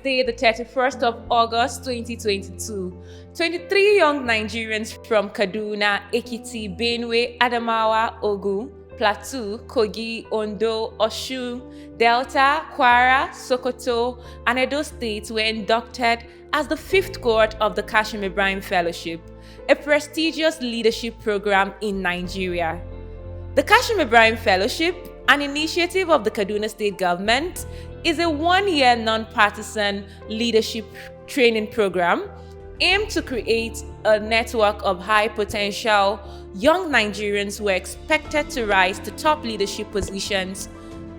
Wednesday, the 31st of August 2022, 23 young Nigerians from Kaduna, Ekiti, Benue, Adamawa, Ogun, Plateau, Kogi, Ondo, Osun, Delta, Kwara, Sokoto, and Edo States were inducted as the 5th cohort of the Kashim Ibrahim Fellowship, a prestigious leadership program in Nigeria. The Kashim Ibrahim Fellowship, an initiative of the Kaduna State government, is a one-year non-partisan leadership training program aimed to create a network of high-potential young Nigerians who are expected to rise to top leadership positions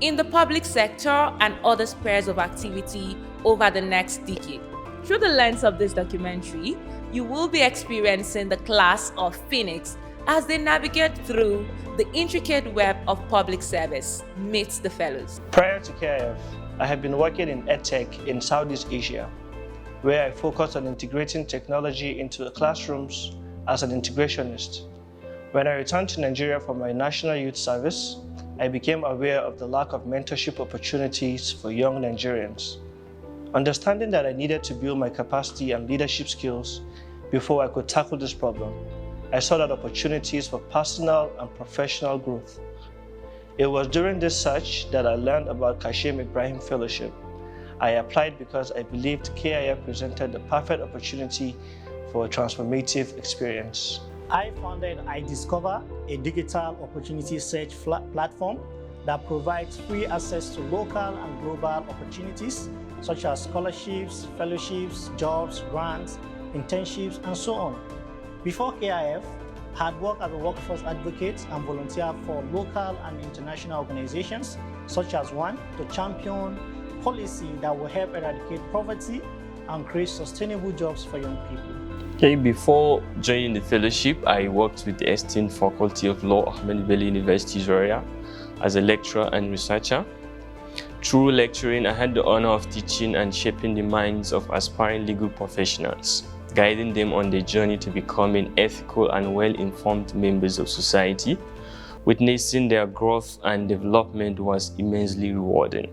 in the public sector and other spheres of activity over the next decade. Through the lens of this documentary, you will be experiencing the class of Phoenix as they navigate through the intricate web of public service. Meet the fellows. Prior to KIF, I have been working in EdTech in Southeast Asia, where I focused on integrating technology into the classrooms as an integrationist. When I returned to Nigeria for my National Youth Service, I became aware of the lack of mentorship opportunities for young Nigerians. Understanding that I needed to build my capacity and leadership skills before I could tackle this problem, I sought out opportunities for personal and professional growth. It was during this search that I learned about Kashim Ibrahim Fellowship. I applied because I believed KIF presented the perfect opportunity for a transformative experience. I founded iDiscover, a digital opportunity search platform that provides free access to local and global opportunities such as scholarships, fellowships, jobs, grants, internships, and so on. Before KIF, I had worked as a workforce advocate and volunteer for local and international organizations, such as one to champion policy that will help eradicate poverty and create sustainable jobs for young people. Okay, before joining the fellowship, I worked with the esteemed Faculty of Law, Ahmadu Bello University, Zaria, as a lecturer and researcher. Through lecturing, I had the honor of teaching and shaping the minds of aspiring legal professionals, guiding them on their journey to becoming ethical and well-informed members of society. Witnessing their growth and development was immensely rewarding.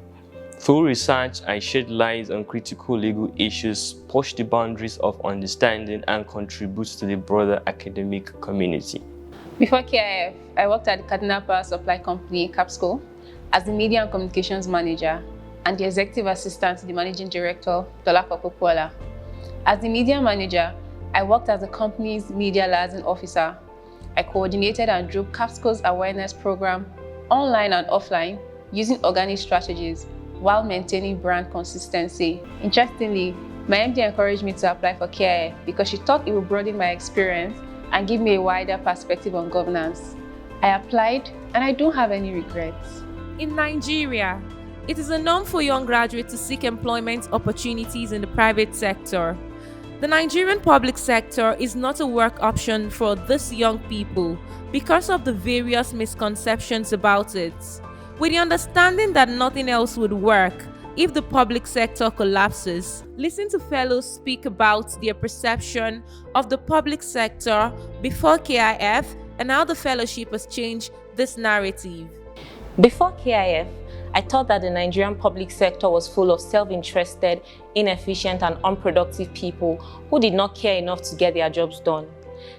Through research, I shed light on critical legal issues, push the boundaries of understanding, and contribute to the broader academic community. Before KIF, I worked at the Kaduna Power Supply Company, Capsco, as the Media and Communications Manager and the Executive Assistant to the Managing Director, Dolapo Popola. As the Media Manager, I worked as the company's Media Liaison Officer. I coordinated and drove Capsco's awareness program, online and offline, using organic strategies while maintaining brand consistency. Interestingly, my MD encouraged me to apply for KIF because she thought it would broaden my experience and give me a wider perspective on governance. I applied and I don't have any regrets. In Nigeria, it is a norm for young graduates to seek employment opportunities in the private sector. The Nigerian public sector is not a work option for these young people because of the various misconceptions about it. With the understanding that nothing else would work if the public sector collapses, listen to fellows speak about their perception of the public sector before KIF and how the fellowship has changed this narrative. Before KIF, I thought that the Nigerian public sector was full of self-interested, inefficient, and unproductive people who did not care enough to get their jobs done.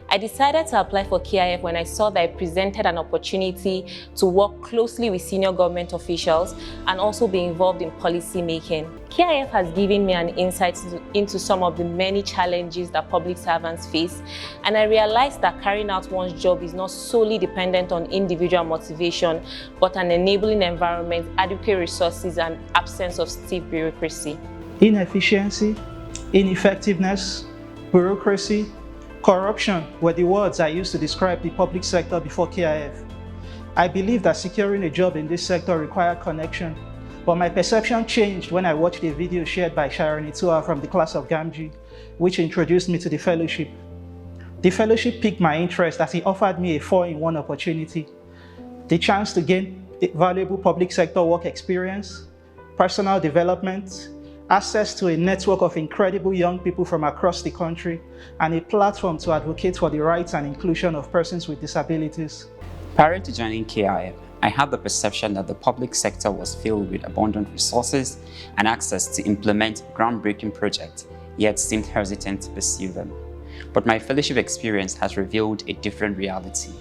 I decided to apply for KIF when I saw that it presented an opportunity to work closely with senior government officials and also be involved in policy making. KIF has given me an insight into some of the many challenges that public servants face, and I realized that carrying out one's job is not solely dependent on individual motivation, but an enabling environment, adequate resources, and absence of stiff bureaucracy. Inefficiency, ineffectiveness, bureaucracy, corruption were the words I used to describe the public sector before KIF. I believe that securing a job in this sector required connection, but my perception changed when I watched a video shared by Sharon Itua from the class of Gamji, which introduced me to the fellowship. The fellowship piqued my interest as it offered me a 4-in-1 opportunity: the chance to gain valuable public sector work experience, personal development, access to a network of incredible young people from across the country, and a platform to advocate for the rights and inclusion of persons with disabilities. Prior to joining KIF, I had the perception that the public sector was filled with abundant resources and access to implement groundbreaking projects, yet seemed hesitant to pursue them. But my fellowship experience has revealed a different reality.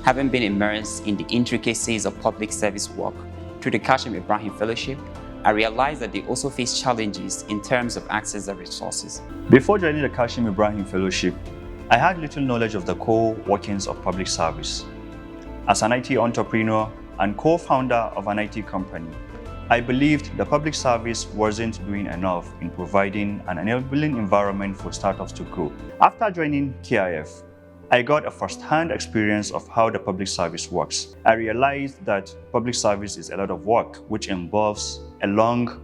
Having been immersed in the intricacies of public service work through the Kashim Ibrahim Fellowship, I realized that they also face challenges in terms of access to resources. Before joining the Kashim Ibrahim Fellowship, I had little knowledge of the core workings of public service. As an IT entrepreneur and co-founder of an IT company, I believed the public service wasn't doing enough in providing an enabling environment for startups to grow. After joining KIF, I got a first-hand experience of how the public service works. I realized that public service is a lot of work, which involves a long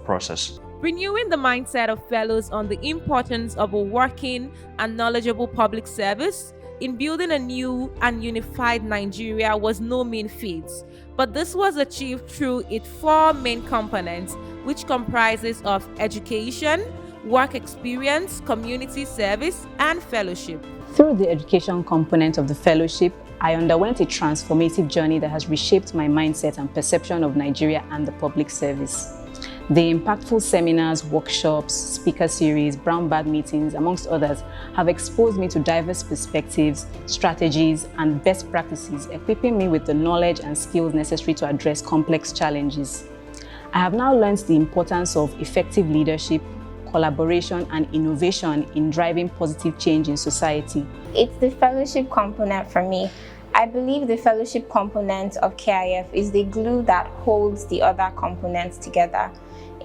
process. Renewing the mindset of fellows on the importance of a working and knowledgeable public service in building a new and unified Nigeria was no mean feat, but this was achieved through its 4 main components, which comprises of education, work experience, community service, and fellowship. Through the education component of the fellowship, I underwent a transformative journey that has reshaped my mindset and perception of Nigeria and the public service. The impactful seminars, workshops, speaker series, brown bag meetings, amongst others, have exposed me to diverse perspectives, strategies, and best practices, equipping me with the knowledge and skills necessary to address complex challenges. I have now learned the importance of effective leadership, collaboration, and innovation in driving positive change in society. It's the fellowship component for me. I believe the fellowship component of KIF is the glue that holds the other components together.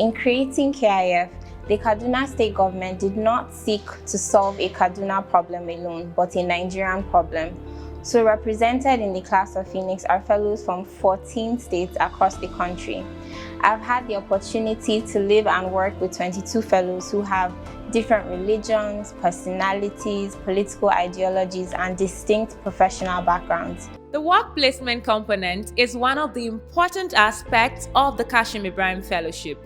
In creating KIF, the Kaduna State government did not seek to solve a Kaduna problem alone, but a Nigerian problem. So represented in the class of Phoenix are fellows from 14 states across the country. I've had the opportunity to live and work with 22 fellows who have different religions, personalities, political ideologies, and distinct professional backgrounds. The work placement component is one of the important aspects of the Kashim Ibrahim Fellowship,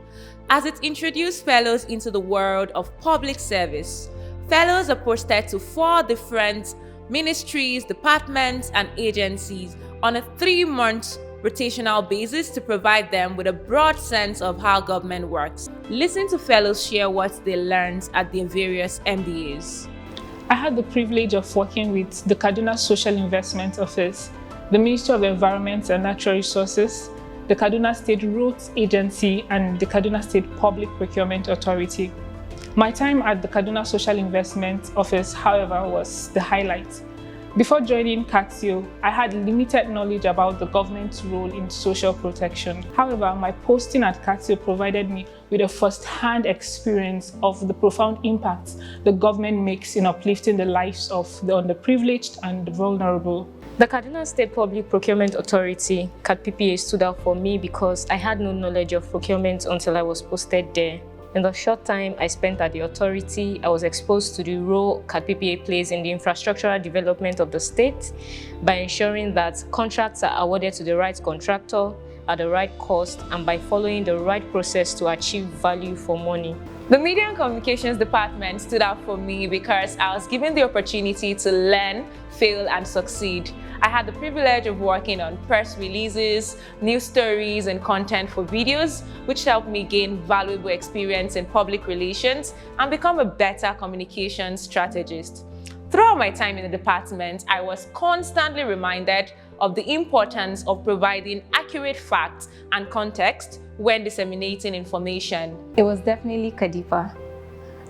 as it introduced fellows into the world of public service. Fellows are posted to 4 different ministries, departments, and agencies on a 3-month rotational basis to provide them with a broad sense of how government works. Listen to fellows share what they learned at their various MBAs. I had the privilege of working with the Kaduna Social Investment Office, the Ministry of Environment and Natural Resources, the Kaduna State Roads Agency, and the Kaduna State Public Procurement Authority. My time at the Kaduna Social Investment Office, however, was the highlight. Before joining KATSIO, I had limited knowledge about the government's role in social protection. However, my posting at KATSIO provided me with a first-hand experience of the profound impact the government makes in uplifting the lives of the underprivileged and the vulnerable. The Kaduna State Public Procurement Authority, KADPPA, stood out for me because I had no knowledge of procurement until I was posted there. In the short time I spent at the authority, I was exposed to the role KADPPA plays in the infrastructural development of the state by ensuring that contracts are awarded to the right contractor at the right cost and by following the right process to achieve value for money. The Media and Communications Department stood out for me because I was given the opportunity to learn, fail, and succeed. I had the privilege of working on press releases, news stories, and content for videos, which helped me gain valuable experience in public relations and become a better communications strategist. Throughout my time in the department, I was constantly reminded of the importance of providing accurate facts and context when disseminating information. It was definitely KADIPA.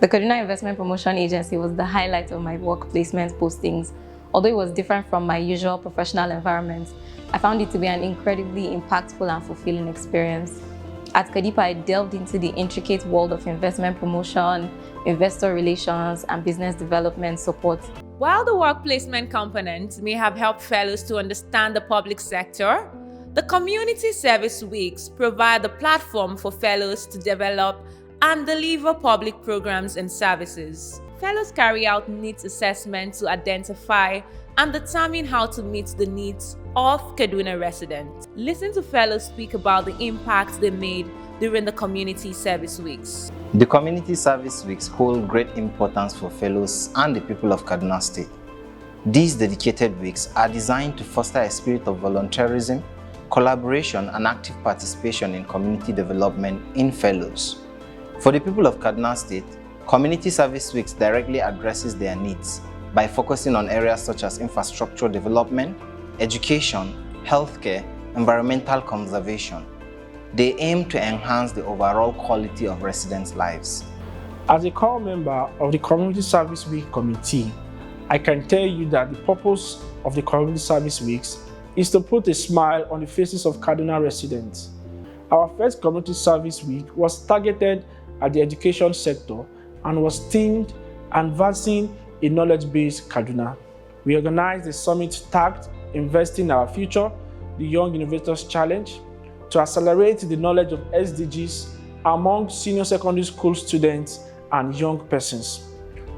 The Kaduna Investment Promotion Agency was the highlight of my work placement postings. Although it was different from my usual professional environment, I found it to be an incredibly impactful and fulfilling experience. At KADIPA, I delved into the intricate world of investment promotion, investor relations, and business development support. While the work placement component may have helped fellows to understand the public sector, the community service weeks provide the platform for fellows to develop and deliver public programs and services. Fellows carry out needs assessment to identify and determine how to meet the needs of Kaduna residents. Listen to fellows speak about the impact they made during the community service weeks. The community service weeks hold great importance for fellows and the people of Kaduna State. These dedicated weeks are designed to foster a spirit of volunteerism, collaboration and active participation in community development in fellows. For the people of Kaduna State, Community Service Weeks directly addresses their needs by focusing on areas such as infrastructure development, education, healthcare, environmental conservation. They aim to enhance the overall quality of residents' lives. As a core member of the Community Service Week Committee, I can tell you that the purpose of the Community Service Weeks is to put a smile on the faces of Kaduna residents. Our first Community Service Week was targeted at the education sector and was themed Advancing a Knowledge-Based Kaduna. We organized a summit tagged Investing in Our Future, the Young Innovators Challenge, to accelerate the knowledge of SDGs among senior secondary school students and young persons.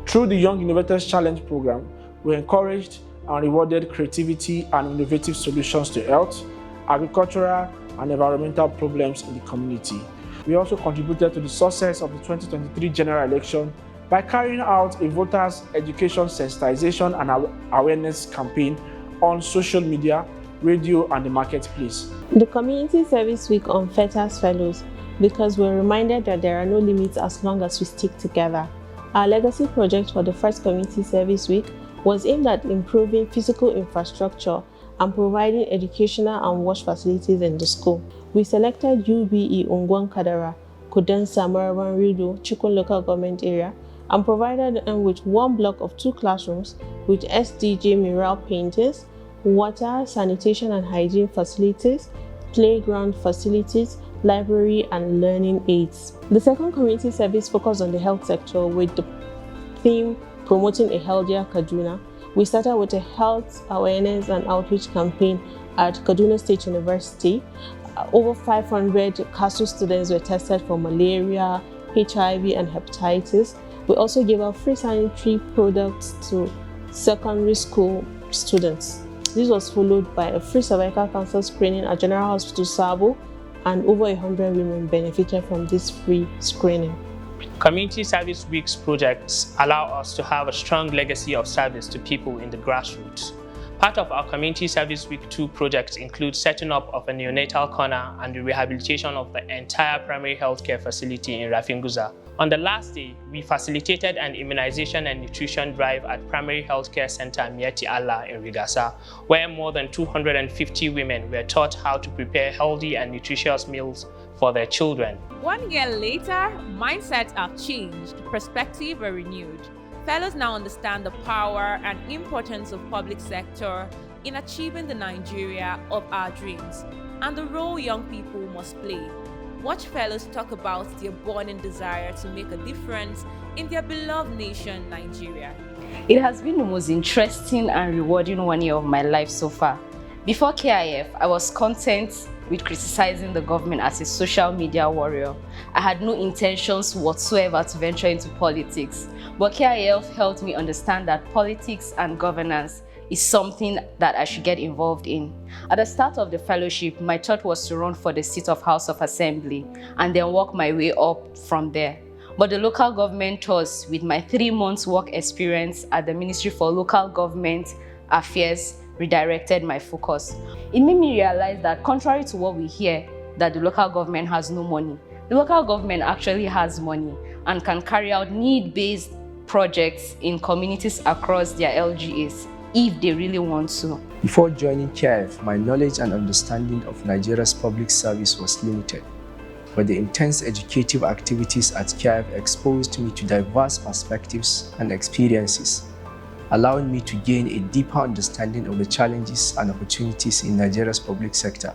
Through the Young Innovators Challenge program, we encouraged and rewarded creativity and innovative solutions to health, agricultural, and environmental problems in the community. We also contributed to the success of the 2023 general election by carrying out a voters' education sensitization and awareness campaign on social media, radio, and the marketplace. The Community Service Week unfetters fellows because we're reminded that there are no limits as long as we stick together. Our legacy project for the first Community Service Week was aimed at improving physical infrastructure and providing educational and wash facilities in the school. We selected UBE Ungwan Kadara, Kudensa, Maraban Rido, Chikun local government area, and provided them with one block of 2 classrooms with SDG mural paintings, water, sanitation and hygiene facilities, playground facilities, library and learning aids. The second community service focused on the health sector with the theme Promoting a Healthier Kaduna. We started with a health awareness and outreach campaign at Kaduna State University. Over 500 CASU students were tested for malaria, HIV and hepatitis. We also gave out free sanitary products to secondary school students. This was followed by a free cervical cancer screening at General Hospital Sabo, and over 100 women benefited from this free screening. Community Service Weeks projects allow us to have a strong legacy of service to people in the grassroots. Part of our Community Service Week 2 projects include setting up of a neonatal corner and the rehabilitation of the entire primary healthcare facility in Rafinguza. On the last day, we facilitated an immunization and nutrition drive at Primary Healthcare Center Mieti Allah in Rigasa, where more than 250 women were taught how to prepare healthy and nutritious meals for their children. 1 year later, mindsets have changed, perspectives were renewed. Fellows now understand the power and importance of public sector in achieving the Nigeria of our dreams and the role young people must play. Watch fellows talk about their burning desire to make a difference in their beloved nation, Nigeria. It has been the most interesting and rewarding 1 year of my life so far. Before KIF, I was content with criticizing the government as a social media warrior. I had no intentions whatsoever to venture into politics, but KIF helped me understand that politics and governance is something that I should get involved in. At the start of the fellowship, my thought was to run for the seat of House of Assembly and then work my way up from there. But the local government tours, with my 3 months work experience at the Ministry for Local Government Affairs, redirected my focus. It made me realize that contrary to what we hear, that the local government has no money, the local government actually has money and can carry out need-based projects in communities across their LGAs if they really want to. Before joining KIF, my knowledge and understanding of Nigeria's public service was limited, but the intense educative activities at KIF exposed me to diverse perspectives and experiences, allowing me to gain a deeper understanding of the challenges and opportunities in Nigeria's public sector.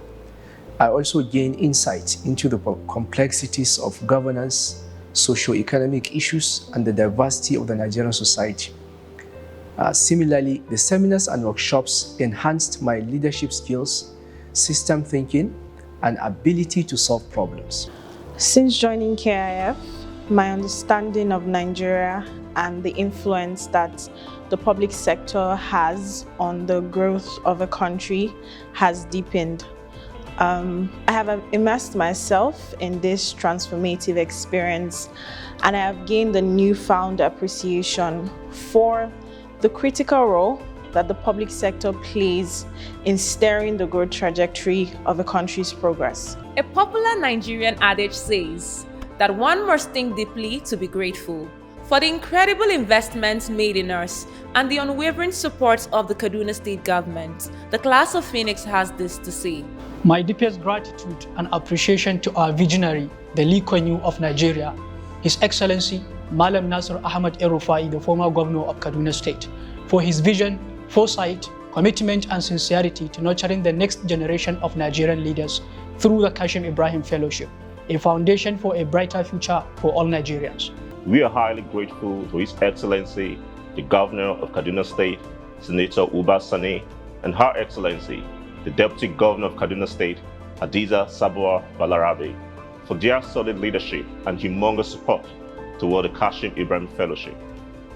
I also gained insight into the complexities of governance, socio-economic issues, and the diversity of the Nigerian society. Similarly, the seminars and workshops enhanced my leadership skills, system thinking, and ability to solve problems. Since joining KIF, my understanding of Nigeria and the influence that the public sector has on the growth of a country has deepened. I have immersed myself in this transformative experience, and I have gained a newfound appreciation for the critical role that the public sector plays in steering the growth trajectory of a country's progress. A popular Nigerian adage says that one must think deeply to be grateful for the incredible investments made in us and the unwavering support of the Kaduna State government. The class of Phoenix has this to say. My deepest gratitude and appreciation to our visionary, the Lee Kuan Yew of Nigeria, His Excellency Malam Nasir Ahmad El-Rufai, the former governor of Kaduna State, for his vision, foresight, commitment and sincerity to nurturing the next generation of Nigerian leaders through the Kashim Ibrahim Fellowship, a foundation for a brighter future for all Nigerians. We are highly grateful to His Excellency, the Governor of Kaduna State, Senator Uba Sani, and Her Excellency, the Deputy Governor of Kaduna State, Hadiza Sabwa Balarabe, for their solid leadership and humongous support toward the Kashim Ibrahim Fellowship.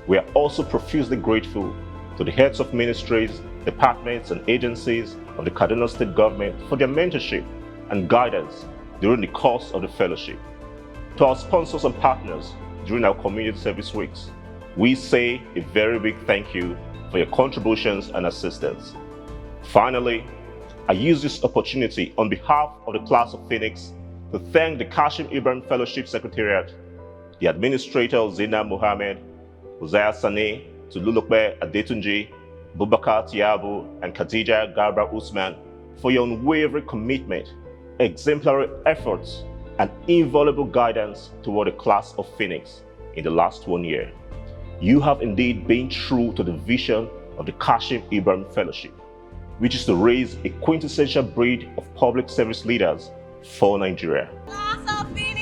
We are also profusely grateful to the heads of ministries, departments, and agencies of the Kaduna State government for their mentorship and guidance during the course of the fellowship. To our sponsors and partners during our community service weeks, we say a very big thank you for your contributions and assistance. Finally, I use this opportunity on behalf of the class of Phoenix to thank the Kashim Ibrahim Fellowship Secretariat, the administrator Zina Mohammed, Uzaya Sane, Tululukbe Adetunji, Bubakar Tiabu, and Khadija Garba Usman for your unwavering commitment, exemplary efforts, and invaluable guidance toward the class of Phoenix in the last 1 year. You have indeed been true to the vision of the Kashim Ibrahim Fellowship, which is to raise a quintessential breed of public service leaders for Nigeria. Class of Phoenix!